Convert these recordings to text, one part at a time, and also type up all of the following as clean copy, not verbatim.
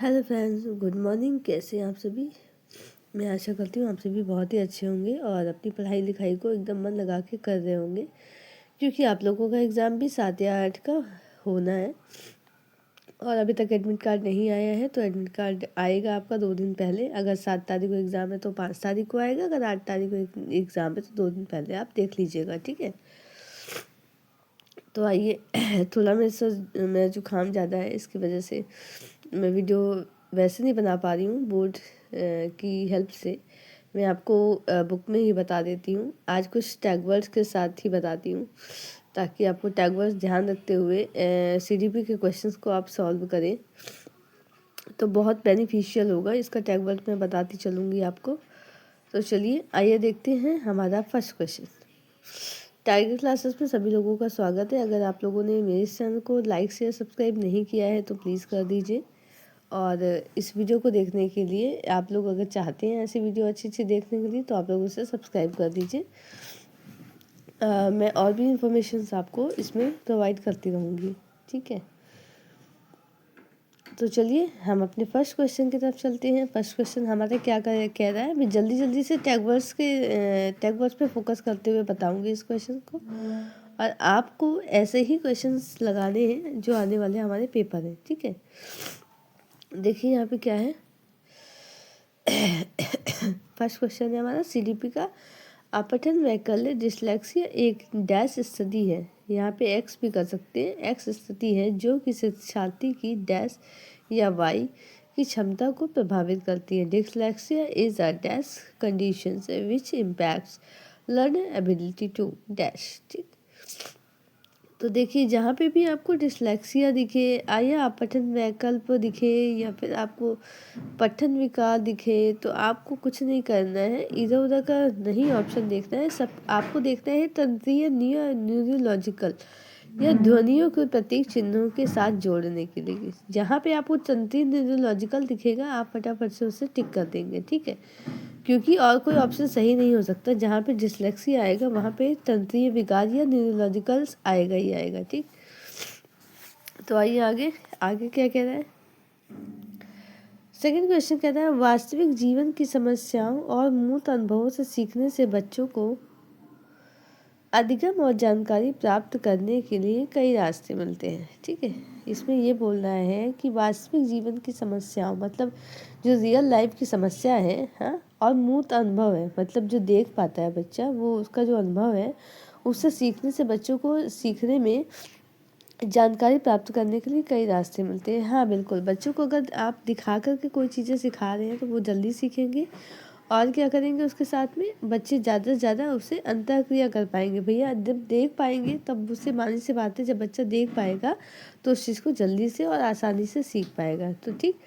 Hello friends, good morning. कैसे हैं आप सभी? मैं आशा करती हूँ आप सभी बहुत ही अच्छे होंगे और अपनी पढ़ाई लिखाई को एकदम मन लगा के कर रहे होंगे, क्योंकि आप लोगों का एग्ज़ाम भी 7 या 8 का होना है और अभी तक एडमिट कार्ड नहीं आया है। तो एडमिट कार्ड आएगा आपका 2 दिन पहले। अगर 7 तारीख को एग्ज़ाम है तो 5 तारीख को आएगा। अगर 8 तारीख को एग्ज़ाम है तो 2 दिन पहले आप देख लीजिएगा, ठीक है। तो आइए थोड़ा मेरा जुकाम ज़्यादा है, इसकी वजह से मैं वीडियो वैसे नहीं बना पा रही हूँ बोर्ड की हेल्प से। मैं आपको बुक में ही बता देती हूँ। आज कुछ टैग वर्ड्स के साथ ही बताती हूँ, ताकि आपको टैग वर्ड्स ध्यान रखते हुए सीडीपी के क्वेश्चंस को आप सॉल्व करें तो बहुत बेनिफिशियल होगा। इसका टैग वर्ड मैं बताती चलूँगी आपको। तो चलिए आइए देखते हैं हमारा फर्स्ट क्वेश्चन। टाइगर क्लासेस में सभी लोगों का स्वागत है। अगर आप लोगों ने मेरे इस चैनल को लाइक शेयर सब्सक्राइब नहीं किया है तो प्लीज़ कर दीजिए। और इस वीडियो को देखने के लिए आप लोग अगर चाहते हैं ऐसी वीडियो अच्छी अच्छी देखने के लिए तो आप लोग उसे सब्सक्राइब कर दीजिए। मैं और भी इंफॉर्मेशन आपको इसमें प्रोवाइड करती रहूँगी, ठीक है। तो चलिए हम अपने फर्स्ट क्वेश्चन की तरफ चलते हैं। फर्स्ट क्वेश्चन हमारा क्या कह रहा है। मैं जल्दी जल्दी से टैग वर्ड्स पे फोकस करते हुए बताऊंगी इस क्वेश्चन को, और आपको ऐसे ही क्वेश्चंस लगाने हैं जो आने वाले हमारे पेपर हैं, ठीक है। देखिए यहाँ पे क्या है। फर्स्ट क्वेश्चन है हमारा सीडीपी का। अपठन वैकल्य डिसलेक्सिया एक डैश स्थिति है। यहाँ पे एक्स भी कर सकते हैं। एक्स स्थिति है जो किसी छात्र की डैश या वाई की क्षमता को प्रभावित करती है। Dyslexia is a dash condition which impacts learner ability to dash, ठीक। तो देखिए जहाँ पे भी आपको डिसलेक्सिया दिखे या पठन वैकल्प दिखे या फिर आपको पठन विकार दिखे तो आपको कुछ नहीं करना है, इधर उधर का नहीं ऑप्शन देखना है। सब आपको देखना है तंत्रीय न्यूरोलॉजिकल या ध्वनियों को प्रतीक चिन्हों के साथ जोड़ने के लिए। जहाँ पे आपको तंत्रीय न्यूरोलॉजिकल दिखेगा आप फटाफट से उसे टिक कर देंगे, ठीक है, क्योंकि और कोई ऑप्शन सही नहीं हो सकता। जहाँ पे डिसलेक्सिया आएगा वहाँ पे तंत्रीय विकार या न्यूरोलॉजिकल्स आएगा ही आएगा, ठीक। तो आइए आगे आगे क्या कह रहा है। सेकंड क्वेश्चन कहता है वास्तविक जीवन की समस्याओं और मूर्त अनुभवों से सीखने से बच्चों को अधिगम और जानकारी प्राप्त करने के लिए कई रास्ते मिलते हैं, ठीक है। इसमें ये बोलना है कि वास्तविक जीवन की समस्याओं मतलब जो रियल लाइफ की समस्या है, हाँ, और मूर्त अनुभव है मतलब जो देख पाता है बच्चा, वो उसका जो अनुभव है उससे सीखने से बच्चों को सीखने में जानकारी प्राप्त करने के लिए कई रास्ते मिलते हैं। हाँ बिल्कुल, बच्चों को अगर आप दिखा कर के कोई चीज़ें सिखा रहे हैं तो वो जल्दी सीखेंगे। और क्या करेंगे उसके साथ में बच्चे ज़्यादा से ज़्यादा उससे अंतःक्रिया कर पाएंगे। भैया जब देख पाएंगे तब उससे मानी सी बात है, जब बच्चा देख पाएगा तो उस चीज़ को जल्दी से और आसानी से सीख पाएगा। तो ठीक,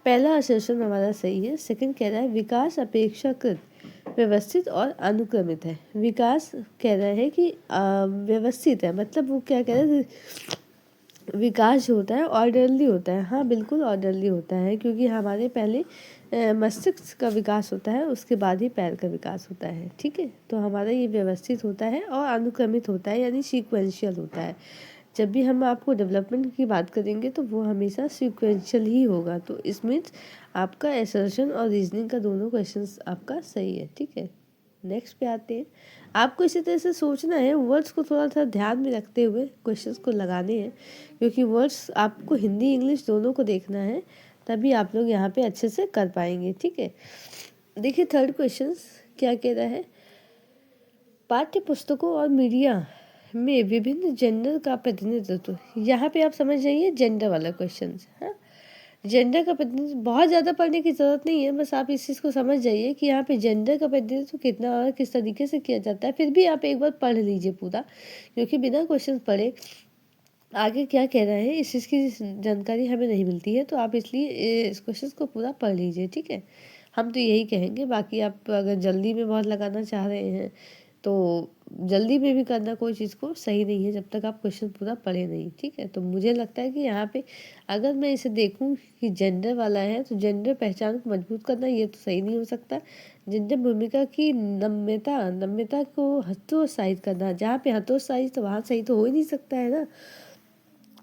पहला असर्शन हमारा सही है। सेकंड कह रहा है विकास अपेक्षाकृत व्यवस्थित और अनुक्रमित है। विकास कह रहा है कि व्यवस्थित है, मतलब वो क्या कह रहा है, विकास जो होता है ऑर्डरली होता है। हाँ बिल्कुल ऑर्डरली होता है, क्योंकि हमारे पहले मस्तिष्क का विकास होता है, उसके बाद ही पैर का विकास होता है, ठीक है। तो हमारा ये व्यवस्थित होता है और अनुक्रमित होता है, यानी सीक्वेंशियल होता है। जब भी हम आपको डेवलपमेंट की बात करेंगे तो वो हमेशा सीक्वेंशियल ही होगा। तो इसमें आपका असर्शन और रीजनिंग का दोनों क्वेश्चंस आपका सही है, ठीक है। नेक्स्ट पे आते हैं। आपको इसी तरह से सोचना है, वर्ड्स को थोड़ा सा ध्यान में रखते हुए क्वेश्चंस को लगाने हैं, क्योंकि वर्ड्स आपको हिंदी इंग्लिश दोनों को देखना है, तभी आप लोग यहाँ पे अच्छे से कर पाएंगे, ठीक है। देखिए थर्ड क्वेश्चन क्या कह रहा है। पाठ्य पुस्तकों और मीडिया में विभिन्न जेंडर का प्रतिनिधित्व। यहाँ पे आप समझ जाइए जेंडर वाला क्वेश्चन, हाँ। जेंडर का प्रतिनिधित्व बहुत ज़्यादा पढ़ने की ज़रूरत नहीं है, बस आप इस चीज़ को समझ जाइए कि यहाँ पे जेंडर का प्रतिनिधित्व कितना और किस तरीके से किया जाता है। फिर भी आप एक बार पढ़ लीजिए पूरा, क्योंकि बिना क्वेश्चन पढ़े आगे क्या कह रहा है इस चीज़ की जानकारी हमें नहीं मिलती है। तो आप इसलिए इस क्वेश्चन को पूरा पढ़ लीजिए, ठीक है। हम तो यही कहेंगे। बाकी आप अगर जल्दी में बहुत लगाना चाह रहे हैं तो जल्दी में भी करना कोई चीज़ को सही नहीं है जब तक आप क्वेश्चन पूरा पढ़े नहीं, ठीक है। तो मुझे लगता है कि यहाँ पे अगर मैं इसे देखूँ कि जेंडर वाला है तो जेंडर पहचान को मजबूत करना ये तो सही नहीं हो सकता। जेंडर भूमिका की नम्यता को हतोत्साहित करना, जहाँ पे हतोत्साहित तो वहाँ सही तो हो ही नहीं सकता है ना।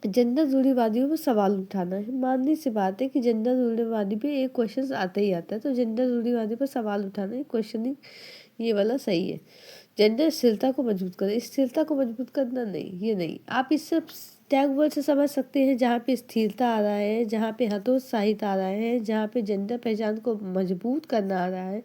जेंडर रूढ़िवादियों पर सवाल उठाना है। माननी सी बात है कि जेंडर रूढ़िवादी पे एक क्वेश्चन आता ही आता है, तो जेंडर रूढ़िवादी पर सवाल उठाना है, क्वेश्चनिंग ये वाला सही है। जेंडर स्थिरता को मजबूत करें, स्थिरता को मजबूत करना नहीं, ये नहीं। आप इस सब टैग वर्ड से समझ सकते हैं जहाँ पे स्थिरता आ रहा है, जहाँ पे हतोत्साहित आ रहा है, जहाँ पे जेंडर पहचान को मजबूत करना आ रहा है,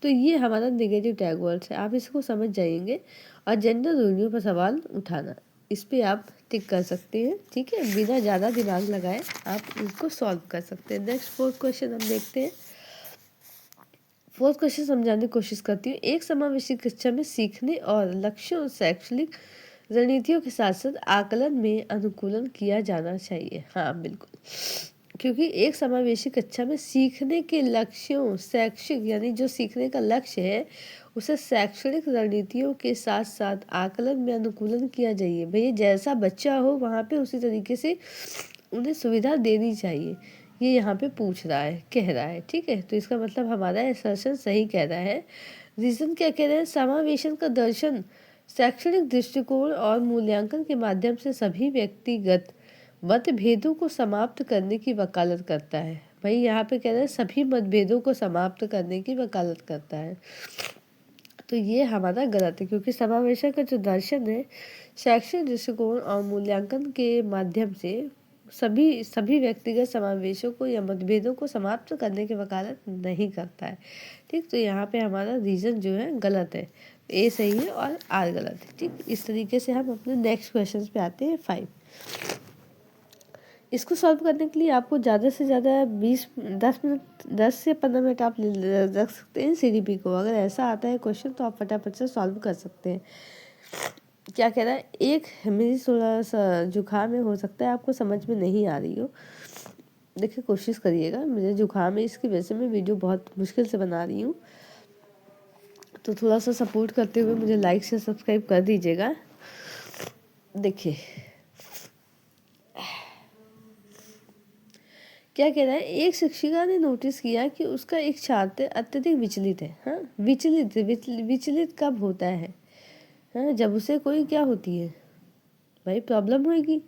तो ये हमारा नेगेटिव टैग वर्ड्स है, आप इसको समझ जाएंगे। और जेंडर रूढ़ियों पर सवाल उठाना, इस पर आप टिक कर सकते हैं, ठीक है, बिना ज़्यादा दिमाग लगाए आप इसको सॉल्व कर सकते हैं। नेक्स्ट फोर्थ क्वेश्चन हम देखते हैं। फोर्थ क्वेश्चन समझाने की कोशिश करती हूँ। एक समावेशी कक्षा में सीखने और लक्ष्यों शैक्षणिक रणनीतियों के साथ साथ आकलन में अनुकूलन किया जाना चाहिए। हाँ बिल्कुल, क्योंकि एक समावेशी कक्षा में सीखने के लक्ष्यों शैक्षिक यानी जो सीखने का लक्ष्य है उसे शैक्षणिक रणनीतियों के साथ साथ आकलन में अनुकूलन किया जाइए। भैया जैसा बच्चा हो वहाँ पे उसी तरीके से उन्हें सुविधा देनी चाहिए, ये यहाँ पे पूछ रहा है, कह रहा है, ठीक है। तो इसका मतलब हमारा असर्शन सही कह रहा है। रीजन क्या कह रहे हैं? समावेशन का दर्शन शैक्षणिक दृष्टिकोण और मूल्यांकन के माध्यम से सभी व्यक्तिगत मतभेदों को समाप्त करने की वकालत करता है। भाई यहाँ पे कह रहे हैं सभी मतभेदों को समाप्त करने की वकालत करता है, तो ये हमारा गलत है, क्योंकि समावेशन का जो दर्शन है शैक्षणिक दृष्टिकोण और मूल्यांकन के माध्यम से सभी व्यक्तिगत समावेशों को या मतभेदों को समाप्त करने की वकालत नहीं करता है, ठीक। तो यहाँ पे हमारा रीज़न जो है गलत है, ए सही है और आर गलत है, ठीक। इस तरीके से हम अपने नेक्स्ट क्वेश्चन पे आते हैं 5। इसको सॉल्व करने के लिए आपको ज़्यादा से ज़्यादा 10 से 15 मिनट आप रख सकते हैं सीडीपी को। अगर ऐसा आता है क्वेश्चन तो आप फटाफट से सॉल्व कर सकते हैं। क्या कह रहा है? एक मेरी थोड़ा सा जुकाम में, हो सकता है आपको समझ में नहीं आ रही हो, देखिए कोशिश करिएगा। मुझे जुकाम है, इसकी वजह से मैं वीडियो बहुत मुश्किल से बना रही हूँ, तो थोड़ा सा सपोर्ट करते हुए मुझे लाइक से सब्सक्राइब कर दीजिएगा। देखिए क्या कह रहा है, एक शिक्षिका ने नोटिस किया कि उसका एक छात्र अत्यधिक विचलित है। हाँ, विचलित कब होता है? हाँ, जब उसे कोई क्या होती है भाई, प्रॉब्लम होगी।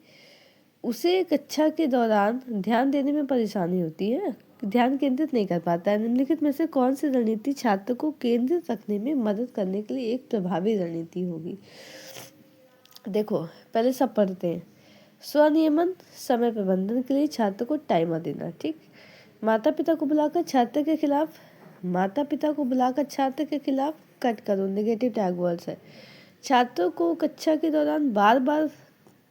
उसे कक्षा के दौरान ध्यान देने में परेशानी होती है, ध्यान केंद्रित नहीं कर पाता है। निम्नलिखित में से कौन सी रणनीति छात्र को केंद्रित रखने में मदद करने के लिए एक प्रभावी रणनीति होगी? देखो पहले सब पढ़ते हैं। स्वनियमन, समय प्रबंधन के लिए छात्र को टाइमर देना, ठीक। माता पिता को बुलाकर छात्र के खिलाफ कट करो, नेगेटिव टैग वर्ड्स है। छात्रों को कक्षा के दौरान बार बार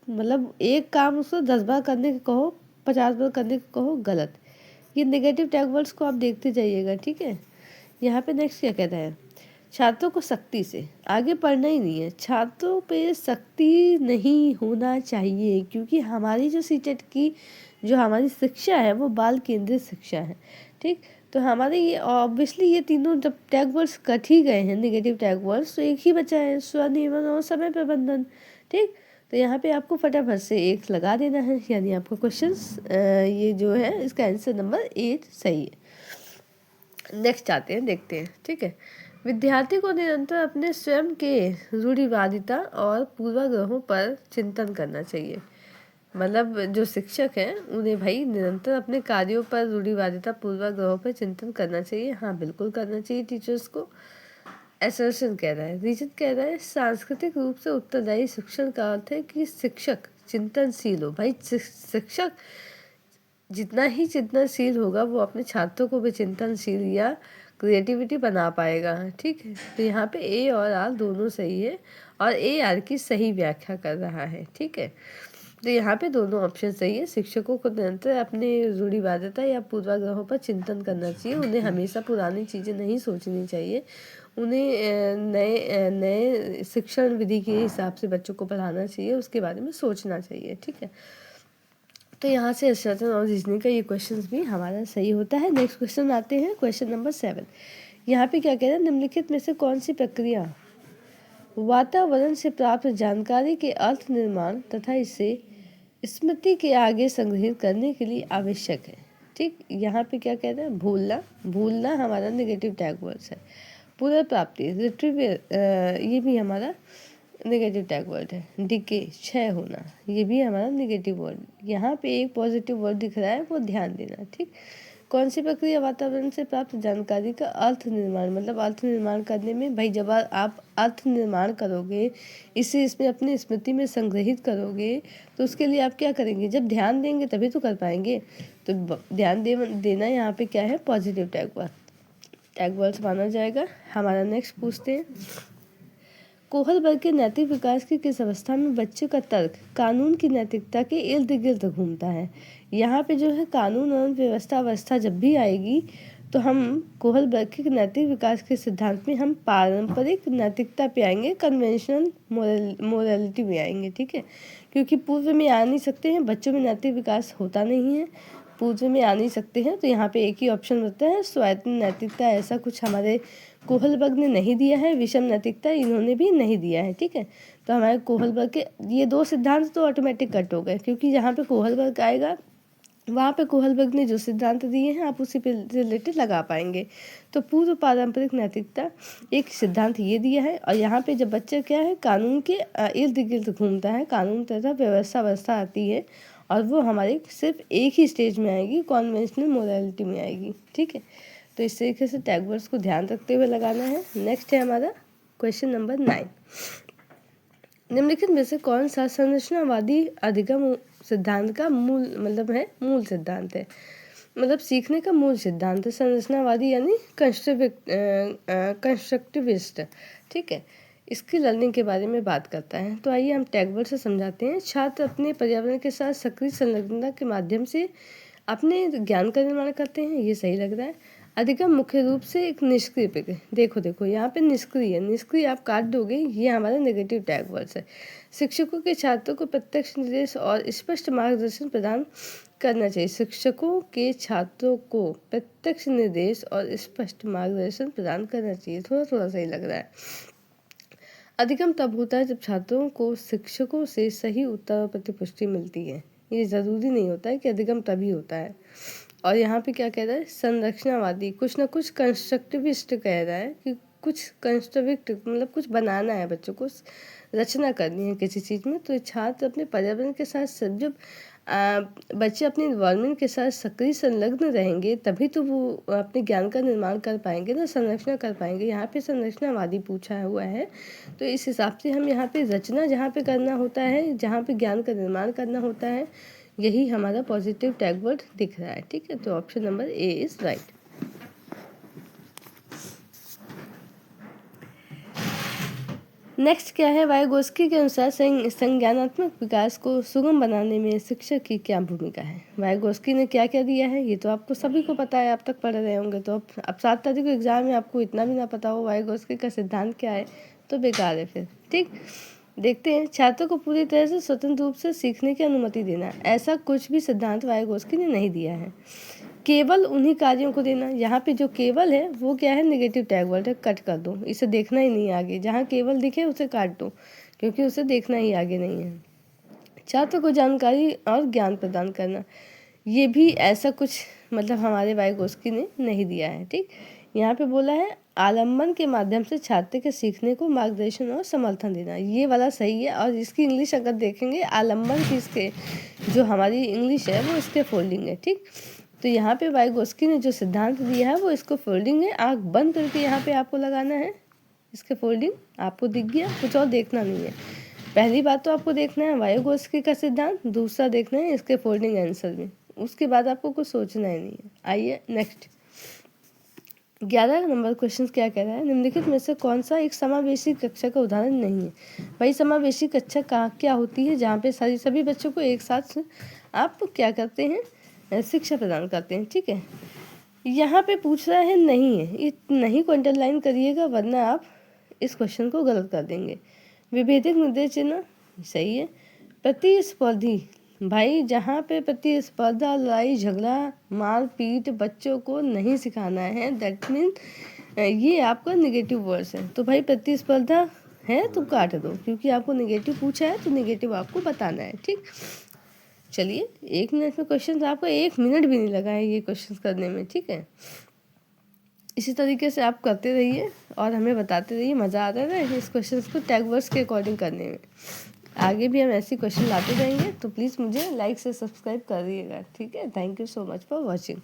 मतलब एक काम उसको 10 बार करने को कहो, 50 बार करने को कहो, गलत। ये नेगेटिव टैग वर्ड्स को आप देखते जाइएगा, ठीक है। यहाँ पे नेक्स्ट क्या कहता है? छात्रों को सख्ती से आगे पढ़ना ही नहीं है, छात्रों पे सख्ती नहीं होना चाहिए, क्योंकि हमारी जो सीटेट की जो हमारी शिक्षा है वो बाल केंद्रित शिक्षा है, ठीक। तो हमारे ये ऑब्वियसली ये तीनों जब टैग वर्ड्स कट ही गए हैं नेगेटिव टैग वर्ड्स, तो एक ही बचा है, स्वनियमन और समय प्रबंधन, ठीक। तो यहाँ पे आपको फटाफट से 1 लगा देना है, यानी आपका क्वेश्चन ये जो है इसका आंसर नंबर 8 सही है। नेक्स्ट आते हैं, देखते हैं, ठीक है। विद्यार्थी को निरंतर अपने स्वयं के रूढ़िवादिता और पूर्वाग्रहों पर चिंतन करना चाहिए। मतलब जो शिक्षक हैं उन्हें भाई निरंतर अपने कार्यों पर, रूढ़िवादिता, पूर्वाग्रहों पर चिंतन करना चाहिए। हाँ बिल्कुल करना चाहिए टीचर्स को। एसर्शन कह रहा है, रीजन कह रहा है सांस्कृतिक रूप से उत्तरदायी शिक्षण का अर्थ है कि शिक्षक चिंतनशील हो। भाई शिक्षक जितना ही चिंतनशील होगा वो अपने छात्रों को भी चिंतनशील या क्रिएटिविटी बना पाएगा, ठीक है। तो यहाँ पे ए और आर दोनों सही है, और ए आर की सही व्याख्या कर रहा है, ठीक है। तो यहाँ पे दोनों ऑप्शन सही है। शिक्षकों को निरंतर अपने रूढ़िवादिता या पूर्वाग्रहों पर चिंतन करना चाहिए, उन्हें हमेशा पुरानी चीज़ें नहीं सोचनी चाहिए, उन्हें नए शिक्षण विधि के हिसाब से बच्चों को पढ़ाना चाहिए, उसके बारे में सोचना चाहिए, ठीक है। तो यहाँ से सर्टन और रीजनिंग का ये क्वेश्चन भी हमारा सही होता है। नेक्स्ट क्वेश्चन आते हैं, क्वेश्चन नंबर 7। यहाँ पे क्या कह रहा है, निम्नलिखित में से कौन सी प्रक्रिया वातावरण से प्राप्त जानकारी के अर्थ निर्माण तथा इसे स्मृति के आगे संग्रहित करने के लिए आवश्यक है, ठीक। यहाँ पे क्या कह रहा है, भूलना हमारा नेगेटिव टैग वर्ड्स है। पुनर्प्राप्ति, रिट्रीवियर, ये भी हमारा नेगेटिव टैग वर्ड है। डिके, क्षय होना, ये भी हमारा नेगेटिव वर्ड। यहाँ पे एक पॉजिटिव वर्ड दिख रहा है, वो ध्यान देना, ठीक। कौन सी प्रक्रिया वातावरण से प्राप्त जानकारी का अर्थ निर्माण, मतलब अर्थ निर्माण करने में, भाई जब आप अर्थ निर्माण करोगे, इसे इसमें अपनी स्मृति में संग्रहित करोगे, तो उसके लिए आप क्या करेंगे, जब ध्यान देंगे तभी तो कर पाएंगे। तो ध्यान देना यहाँ पे क्या है, पॉजिटिव टैग वर्ड माना जाएगा। हमारा नेक्स्ट पूछते हैं, कोहलबर्ग के नैतिक विकास की किस अवस्था में बच्चे का तर्क कानून की नैतिकता के इर्द गिर्द घूमता है। यहाँ पे जो है कानून और व्यवस्था अवस्था जब भी आएगी तो हम कोहलबर्ग के नैतिक विकास के सिद्धांत में हम पारंपरिक नैतिकता पे आएंगे, कन्वेंशनल मोरालिटी में आएंगे, ठीक है। क्योंकि पूर्व में आ नहीं सकते हैं, बच्चों में नैतिक विकास होता नहीं है, पूर्व में आ नहीं सकते हैं, तो यहाँ पे एक ही ऑप्शन होता है स्वायत्त नैतिकता। ऐसा कुछ हमारे कोहलबर्ग ने नहीं दिया है, विषम नैतिकता इन्होंने भी नहीं दिया है, ठीक है। तो हमारे कोहलबर्ग के ये दो सिद्धांत तो ऑटोमेटिक कट हो गए, क्योंकि जहाँ पे कोहलबर्ग आएगा वहाँ पे कोहलबर्ग ने जो सिद्धांत दिए हैं आप उसी पे रिलेटेड लगा पाएंगे। तो पूर्व पारंपरिक नैतिकता एक सिद्धांत ये दिया है, और यहाँ पे जब बच्चा क्या है कानून के इर्द गिर्द घूमता है, कानून तथा व्यवस्था आती है, और वो हमारे सिर्फ एक ही स्टेज में आएगी, कॉन्वेंशनल मोरालिटी में आएगी, ठीक है। तो इस तरीके से टैग वर्ड्स को ध्यान रखते हुए लगाना है। नेक्स्ट है हमारा क्वेश्चन नंबर 9, निम्नलिखित में से कौन सा संरचनावादी अधिगम सिद्धांत का मूल मूल सिद्धांत है, मतलब सीखने का मूल सिद्धांत है। संरचनावादी यानी कंस्ट्रक्टिविस्ट, ठीक है। इसकी लर्निंग के बारे में बात करता है। तो आइए हम टैग वर्ड से समझाते हैं। छात्र अपने पर्यावरण के साथ सक्रिय संलग्नता के माध्यम से अपने ज्ञान का निर्माण करते हैं, ये सही लग रहा है। अधिगम मुख्य रूप से एक निष्क्रिय देखो यहाँ पे निष्क्रिय आप काट दोगे, ये हमारा नेगेटिव टैग वर्ड है। शिक्षकों के छात्रों को प्रत्यक्ष निर्देश और स्पष्ट मार्गदर्शन प्रदान करना चाहिए। शिक्षकों के छात्रों को प्रत्यक्ष निर्देश और स्पष्ट मार्गदर्शन प्रदान करना चाहिए, थोड़ा सही लग रहा है। अधिगम तब होता है जब छात्रों को शिक्षकों से सही उत्तर और प्रतिपुष्टि मिलती है। ये जरूरी नहीं होता है कि अधिगम तभी होता है। और यहाँ पे क्या कह रहा है, संरचनावादी कुछ ना कुछ कंस्ट्रक्टिविस्ट कह रहा है कि कुछ कंस्ट्रक्टिव मतलब कुछ बनाना है, बच्चों को रचना करनी है किसी चीज़ में। तो छात्र अपने पर्यावरण के साथ जब बच्चे अपने इन्वायरमेंट के साथ सक्रिय संलग्न रहेंगे तभी तो वो अपने ज्ञान का निर्माण कर पाएंगे ना, संरचना कर पाएंगे। यहाँ पे संरचनावादी पूछा हुआ है, तो इस हिसाब से हम यहाँ पे रचना जहाँ पे करना होता है, जहाँ पे ज्ञान का निर्माण करना होता है, यही हमारा पॉजिटिव टैग वर्ड दिख रहा है, ठीक है। तो option number A is right. Next क्या है, वाइगोस्की के अनुसार संज्ञानात्मक विकास को सुगम बनाने में शिक्षक की क्या भूमिका है। वाइगोस्की ने क्या क्या दिया है ये तो आपको सभी को पता है, आप तक पढ़ रहे होंगे। तो अब 7 तारीख को एग्जाम में आपको इतना भी ना पता हो वाइगोस्की का सिद्धांत क्या है तो बेकार है फिर, ठीक। देखते हैं, छात्रों को पूरी तरह से स्वतंत्र रूप से सीखने की अनुमति देना, ऐसा कुछ भी सिद्धांत वाइगोस्की ने नहीं दिया है। केवल उन्हीं कार्यों को देना, यहाँ पे जो केवल है वो क्या है, नेगेटिव टैग वर्ड है, कट कर दो, इसे देखना ही नहीं आगे। जहाँ केवल दिखे उसे काट दो, क्योंकि उसे देखना ही आगे नहीं है। छात्र को जानकारी और ज्ञान प्रदान करना, ये भी ऐसा कुछ हमारे वाइगोस्की ने नहीं दिया है, ठीक। यहाँ पे बोला है आलम्बन के माध्यम से छात्र के सीखने को मार्गदर्शन और समर्थन देना, ये वाला सही है। और इसकी इंग्लिश अगर देखेंगे, आलम्बन की इसके जो हमारी इंग्लिश है वो इसके फोल्डिंग है, ठीक। तो यहाँ पे वाइगोस्की ने जो सिद्धांत दिया है वो इसको फोल्डिंग है। आँख बंद करके यहाँ पे आपको लगाना है, इसके फोल्डिंग आपको दिख गया, कुछ और देखना नहीं है। पहली बात तो आपको देखना है वाइगोस्की का सिद्धांत, दूसरा देखना है इसके फोल्डिंग आंसर में, उसके बाद आपको कुछ सोचना ही नहीं है। आइए नेक्स्ट 11 नंबर क्वेश्चन क्या कह रहा है, निम्नलिखित में से कौन सा एक समावेशी कक्षा का उदाहरण नहीं है। भाई समावेशी कक्षा क्या होती है, जहाँ पे सभी बच्चों को एक साथ आप क्या करते हैं, शिक्षा प्रदान करते हैं, ठीक है। यहाँ पे पूछ रहा है नहीं है, इस नहीं को अंडरलाइन करिएगा वरना आप इस क्वेश्चन को गलत कर देंगे। विभेदक निर्देश चिन्ह सही है। प्रतिस्पर्धी, भाई जहाँ पे प्रतिस्पर्धा, लड़ाई झगड़ा, मार पीट बच्चों को नहीं सिखाना है, दैट मीन ये आपका नेगेटिव वर्ड्स है। तो भाई प्रतिस्पर्धा है तो काट दो, क्योंकि आपको नेगेटिव पूछा है तो नेगेटिव आपको बताना है, ठीक। चलिए 1 मिनट में क्वेश्चन, आपको 1 मिनट भी नहीं लगा है ये क्वेश्चन करने में, ठीक है। इसी तरीके से आप करते रहिए और हमें बताते रहिए, मज़ा आता है ना इस क्वेश्चन को टैग वर्ड्स के अकॉर्डिंग करने में। आगे भी हम ऐसी क्वेश्चन लाते रहेंगे, तो प्लीज़ मुझे लाइक से सब्सक्राइब कर दिएगा, ठीक है। Thank you so much for watching.